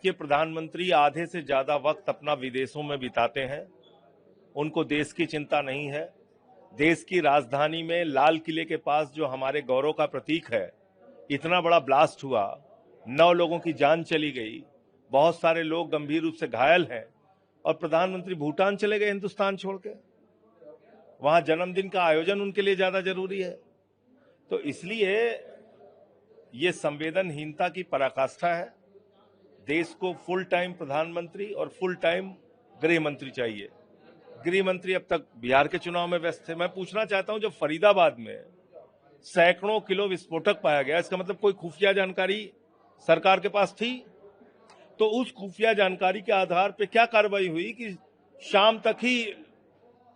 के प्रधानमंत्री आधे से ज्यादा वक्त अपना विदेशों में बिताते हैं। उनको देश की चिंता नहीं है। देश की राजधानी में लाल किले के पास जो हमारे गौरव का प्रतीक है, इतना बड़ा ब्लास्ट हुआ, 9 लोगों की जान चली गई, बहुत सारे लोग गंभीर रूप से घायल हैं, और प्रधानमंत्री भूटान चले गए हिंदुस्तान छोड़ के। वहां जन्मदिन का आयोजन उनके लिए ज्यादा जरूरी है। तो इसलिए ये संवेदनहीनता की पराकाष्ठा है। देश को फुल टाइम प्रधानमंत्री और फुल टाइम गृह मंत्री चाहिए। गृह मंत्री अब तक बिहार के चुनाव में व्यस्त थे। मैं पूछना चाहता हूं, जब फरीदाबाद में सैकड़ों किलो विस्फोटक पाया गया, इसका मतलब कोई खुफिया जानकारी सरकार के पास थी? तो उस खुफिया जानकारी के आधार पर क्या कार्रवाई हुई कि शाम तक ही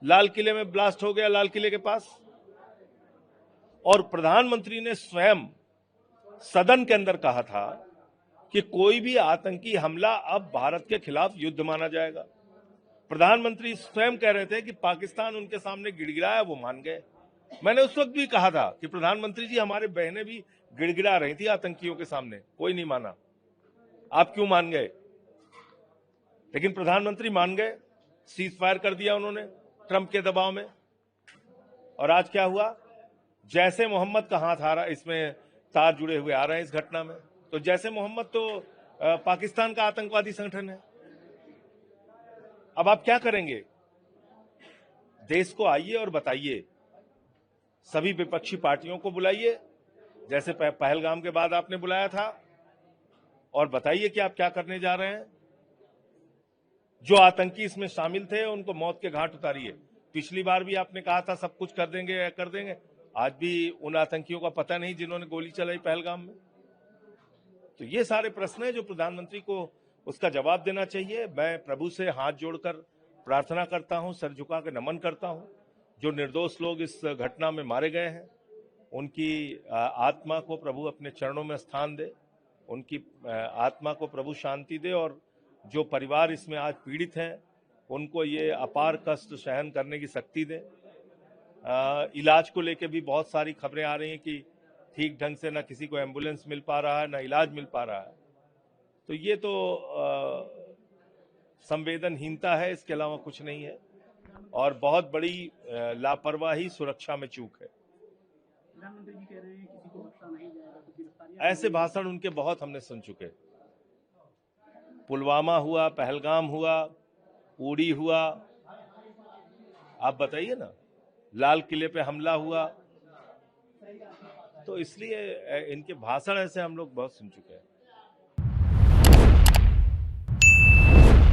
लाल किले में ब्लास्ट हो गया, लाल किले के पास? और प्रधानमंत्री ने स्वयं सदन के अंदर कहा था कि कोई भी आतंकी हमला अब भारत के खिलाफ युद्ध माना जाएगा। प्रधानमंत्री स्वयं कह रहे थे कि पाकिस्तान उनके सामने गिड़गिड़ाया, वो मान गए। मैंने उस वक्त भी कहा था कि प्रधानमंत्री जी, हमारे बहनें भी गिड़गिड़ा रही थी आतंकियों के सामने, कोई नहीं माना, आप क्यों मान गए? लेकिन प्रधानमंत्री मान गए, सीज फायर कर दिया उन्होंने ट्रंप के दबाव में। और आज क्या हुआ? जैसे मोहम्मद का हाथ आ रहा, इसमें तार जुड़े हुए आ रहे हैं इस घटना में। तो जैसे मोहम्मद तो पाकिस्तान का आतंकवादी संगठन है। अब आप क्या करेंगे? देश को आइए और बताइए, सभी विपक्षी पार्टियों को बुलाइए, जैसे पहलगाम के बाद आपने बुलाया था, और बताइए कि आप क्या करने जा रहे हैं। जो आतंकी इसमें शामिल थे उनको मौत के घाट उतारिए। पिछली बार भी आपने कहा था सब कुछ कर देंगे, कर देंगे। आज भी उन आतंकियों का पता नहीं जिन्होंने गोली चलाई पहलगाम में। तो ये सारे प्रश्न हैं जो प्रधानमंत्री को उसका जवाब देना चाहिए। मैं प्रभु से हाथ जोड़कर प्रार्थना करता हूं, सर झुका के नमन करता हूं। जो निर्दोष लोग इस घटना में मारे गए हैं, उनकी आत्मा को प्रभु अपने चरणों में स्थान दे, उनकी आत्मा को प्रभु शांति दे, और जो परिवार इसमें आज पीड़ित हैं उनको ये अपार कष्ट सहन करने की शक्ति दे। इलाज को लेकर भी बहुत सारी खबरें आ रही हैं कि ठीक ढंग से ना किसी को एम्बुलेंस मिल पा रहा है, ना इलाज मिल पा रहा है। तो ये तो संवेदनहीनता है, इसके अलावा कुछ नहीं है, और बहुत बड़ी लापरवाही, सुरक्षा में चूक है। प्रधानमंत्री जी कह रहे हैं किसी को बख्शा नहीं जाएगा, तो गिरफ्तारी। ऐसे भाषण उनके बहुत हमने सुन चुके। पुलवामा हुआ, पहलगाम हुआ, उड़ी हुआ, आप बताइए ना, लाल किले पे हमला हुआ। तो इसलिए इनके भाषण ऐसे हम लोग बहुत सुन चुके हैं।